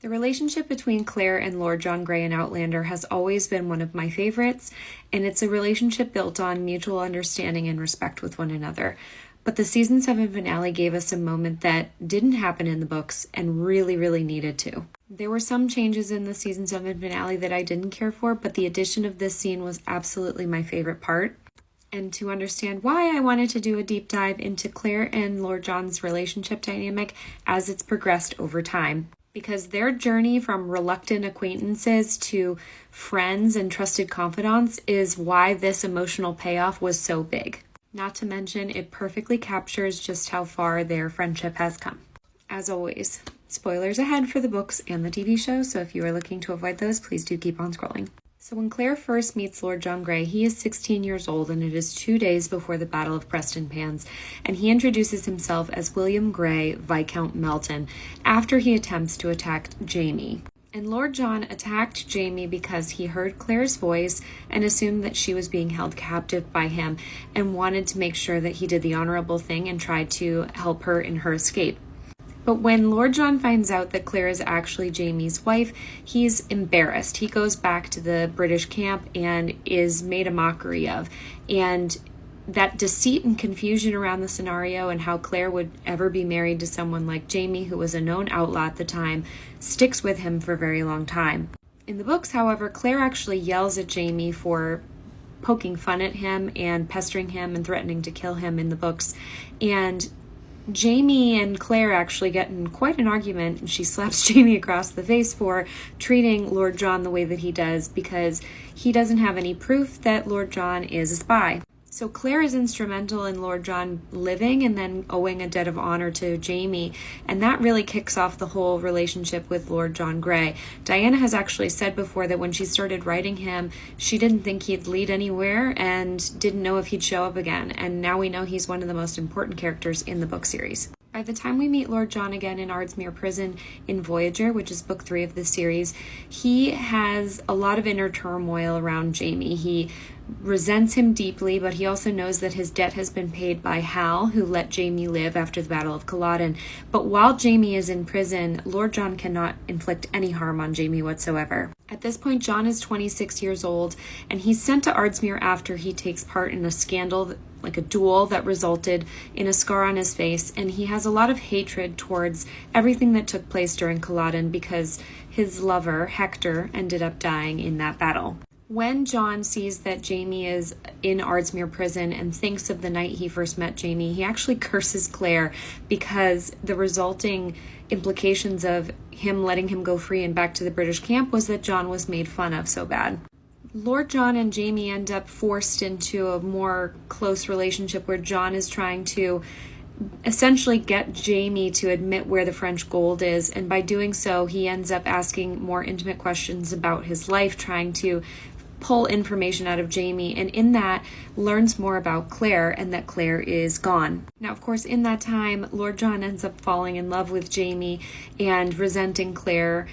The relationship between Claire and Lord John Grey in Outlander has always been one of my favorites, and it's a relationship built on mutual understanding and respect with one another. But the season 7 finale gave us a moment that didn't happen in the books and really, really needed to. There were some changes in the season 7 finale that I didn't care for, but the addition of this scene was absolutely my favorite part. And to understand why, I wanted to do a deep dive into Claire and Lord John's relationship dynamic as it's progressed over time. Because their journey from reluctant acquaintances to friends and trusted confidants is why this emotional payoff was so big. Not to mention, it perfectly captures just how far their friendship has come. As always, spoilers ahead for the books and the TV show, so if you are looking to avoid those, please do keep on scrolling. So when Claire first meets Lord John Grey, he is 16 years old, and it is 2 days before the Battle of Prestonpans, and he introduces himself as William Grey, Viscount Melton, after he attempts to attack Jaime. And Lord John attacked Jaime because he heard Claire's voice and assumed that she was being held captive by him and wanted to make sure that he did the honorable thing and tried to help her in her escape. But when Lord John finds out that Claire is actually Jaime's wife, he's embarrassed. He goes back to the British camp and is made a mockery of. And that deceit and confusion around the scenario and how Claire would ever be married to someone like Jaime, who was a known outlaw at the time, sticks with him for a very long time. In the books, however, Claire actually yells at Jaime for poking fun at him and pestering him and threatening to kill him in the books. And Jaime and Claire actually get in quite an argument, and she slaps Jaime across the face for treating Lord John the way that he does because he doesn't have any proof that Lord John is a spy. So Claire is instrumental in Lord John living and then owing a debt of honor to Jaime, and that really kicks off the whole relationship with Lord John Grey. Diana has actually said before that when she started writing him, she didn't think he'd lead anywhere and didn't know if he'd show up again, and now we know he's one of the most important characters in the book series. By the time we meet Lord John again in Ardsmuir Prison in Voyager, which is book 3 of the series, he has a lot of inner turmoil around Jaime. He resents him deeply, but he also knows that his debt has been paid by Hal, who let Jaime live after the Battle of Culloden. But while Jaime is in prison, Lord John cannot inflict any harm on Jaime whatsoever. At this point, John is 26 years old, and he's sent to Ardsmuir after he takes part in a scandal, like a duel that resulted in a scar on his face, and he has a lot of hatred towards everything that took place during Culloden because his lover, Hector, ended up dying in that battle. When John sees that Jaime is in Ardsmuir Prison and thinks of the night he first met Jaime, he actually curses Claire because the resulting implications of him letting him go free and back to the British camp was that John was made fun of so bad. Lord John and Jaime end up forced into a more close relationship where John is trying to essentially get Jaime to admit where the French gold is, and by doing so, he ends up asking more intimate questions about his life, trying to pull information out of Jaime, and in that learns more about Claire and that Claire is gone. Now, of course, in that time, Lord John ends up falling in love with Jaime and resenting Claire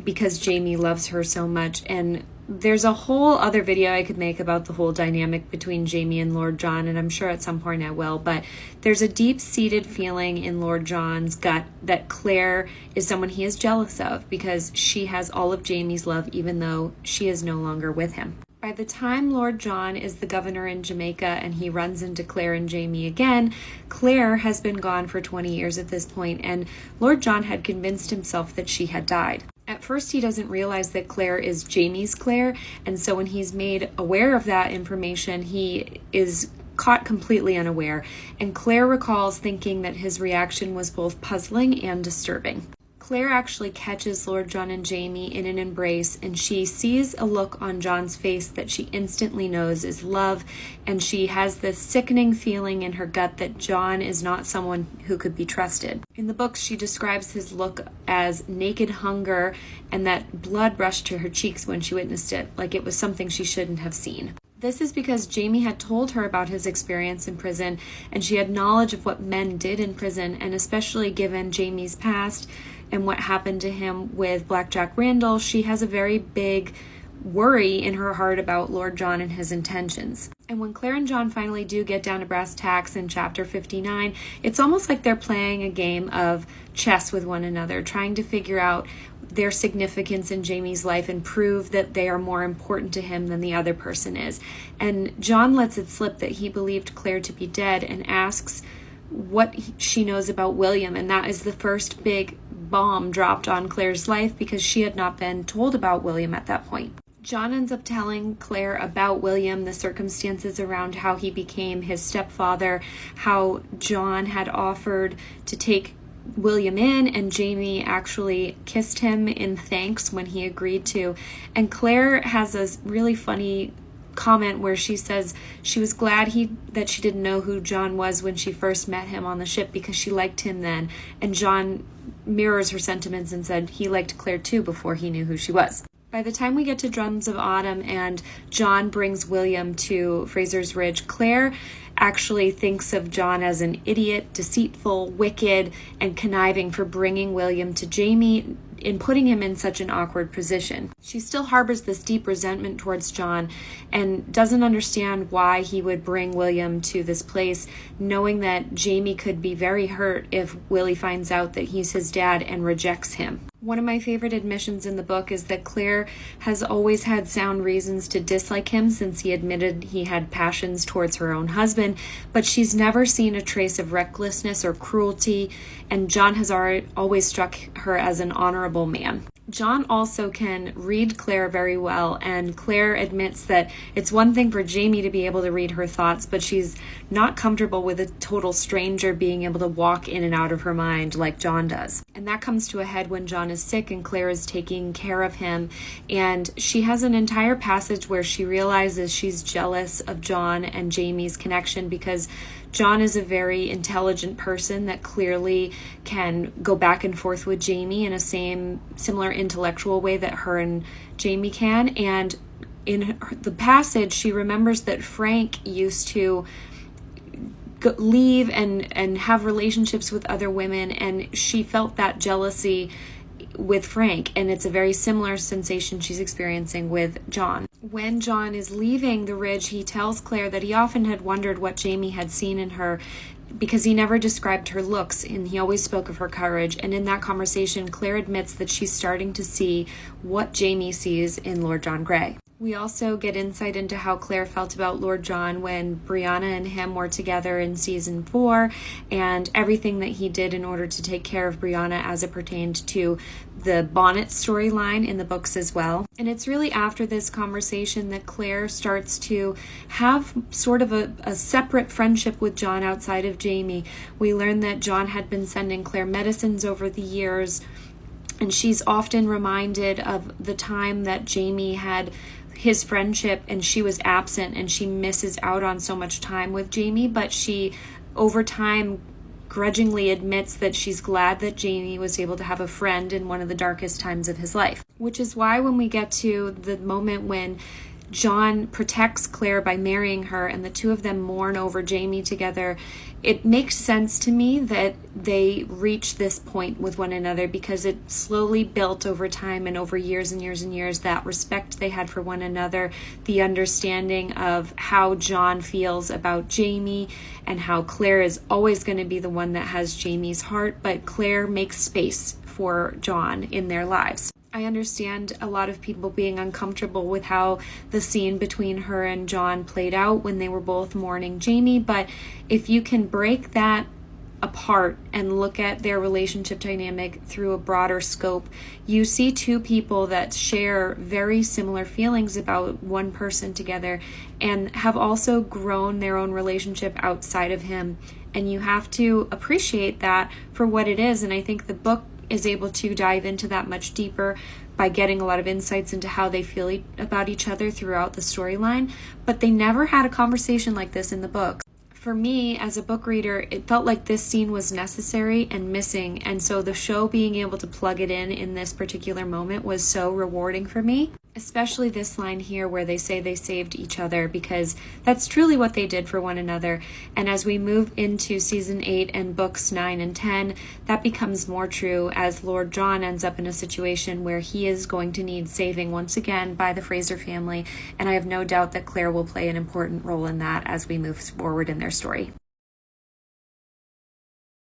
because Jaime loves her so much, and there's a whole other video I could make about the whole dynamic between Jaime and Lord John, and I'm sure at some point I will, but there's a deep-seated feeling in Lord John's gut that Claire is someone he is jealous of because she has all of Jaime's love even though she is no longer with him. By the time Lord John is the governor in Jamaica and he runs into Claire and Jaime again, Claire has been gone for 20 years at this point, and Lord John had convinced himself that she had died. At first, he doesn't realize that Claire is Jaime's Claire, and so when he's made aware of that information, he is caught completely unaware, and Claire recalls thinking that his reaction was both puzzling and disturbing. Claire actually catches Lord John and Jaime in an embrace, and she sees a look on John's face that she instantly knows is love, and she has this sickening feeling in her gut that John is not someone who could be trusted. In the books, she describes his look as naked hunger, and that blood rushed to her cheeks when she witnessed it, like it was something she shouldn't have seen. This is because Jaime had told her about his experience in prison, and she had knowledge of what men did in prison, and especially given Jaime's past and what happened to him with Black Jack Randall, she has a very big worry in her heart about Lord John and his intentions. And when Claire and John finally do get down to brass tacks in chapter 59, it's almost like they're playing a game of chess with one another, trying to figure out their significance in Jamie's life and prove that they are more important to him than the other person is. And John lets it slip that he believed Claire to be dead and asks what she knows about William, and that is the first big bomb dropped on Claire's life because she had not been told about William at that point. John ends up telling Claire about William, the circumstances around how he became his stepfather, how John had offered to take William in, and Jamie actually kissed him in thanks when he agreed to. And Claire has a really funny comment where she says she was glad that she didn't know who John was when she first met him on the ship because she liked him then. And John mirrors her sentiments and said he liked Claire too before he knew who she was. By the time we get to Drums of Autumn and John brings William to Fraser's Ridge, Claire actually thinks of John as an idiot, deceitful, wicked, and conniving for bringing William to Jamie in putting him in such an awkward position. She still harbors this deep resentment towards John and doesn't understand why he would bring William to this place, knowing that Jamie could be very hurt if Willie finds out that he's his dad and rejects him. One of my favorite admissions in the book is that Claire has always had sound reasons to dislike him since he admitted he had passions towards her own husband, but she's never seen a trace of recklessness or cruelty, and John has always struck her as an honorable man. John also can read Claire very well, and Claire admits that it's one thing for Jamie to be able to read her thoughts, but she's not comfortable with a total stranger being able to walk in and out of her mind like John does. And that comes to a head when John is sick and Claire is taking care of him, and she has an entire passage where she realizes she's jealous of John and Jamie's connection because John is a very intelligent person that clearly can go back and forth with Jamie in a similar intellectual way that her and Jamie can. And in the passage, she remembers that Frank used to leave and have relationships with other women, and she felt that jealousy with Frank, and it's a very similar sensation she's experiencing with John. When John is leaving the Ridge, he tells Claire that he often had wondered what Jamie had seen in her because he never described her looks and he always spoke of her courage. And in that conversation, Claire admits that she's starting to see what Jamie sees in Lord John Grey. We also get insight into how Claire felt about Lord John when Brianna and him were together in season 4 and everything that he did in order to take care of Brianna as it pertained to the Bonnet storyline in the books as well. And it's really after this conversation that Claire starts to have sort of a separate friendship with John outside of Jamie. We learn that John had been sending Claire medicines over the years, and she's often reminded of the time that Jamie had his friendship and she was absent, and she misses out on so much time with Jamie, but she over time grudgingly admits that she's glad that Jamie was able to have a friend in one of the darkest times of his life. Which is why when we get to the moment when John protects Claire by marrying her and the two of them mourn over Jamie together, it makes sense to me that they reach this point with one another because it slowly built over time and over years and years and years, that respect they had for one another, the understanding of how John feels about Jamie and how Claire is always going to be the one that has Jamie's heart, but Claire makes space for John in their lives. I understand a lot of people being uncomfortable with how the scene between her and John played out when they were both mourning Jamie, but if you can break that apart and look at their relationship dynamic through a broader scope, you see two people that share very similar feelings about one person together and have also grown their own relationship outside of him. And you have to appreciate that for what it is. And I think the book is able to dive into that much deeper by getting a lot of insights into how they feel about each other throughout the storyline, but they never had a conversation like this in the book. For me, as a book reader, it felt like this scene was necessary and missing, and so the show being able to plug it in this particular moment was so rewarding for me. Especially this line here where they say they saved each other, because that's truly what they did for one another. And as we move into season 8 and books 9 and 10, that becomes more true as Lord John ends up in a situation where he is going to need saving once again by the Fraser family. And I have no doubt that Claire will play an important role in that as we move forward in their story.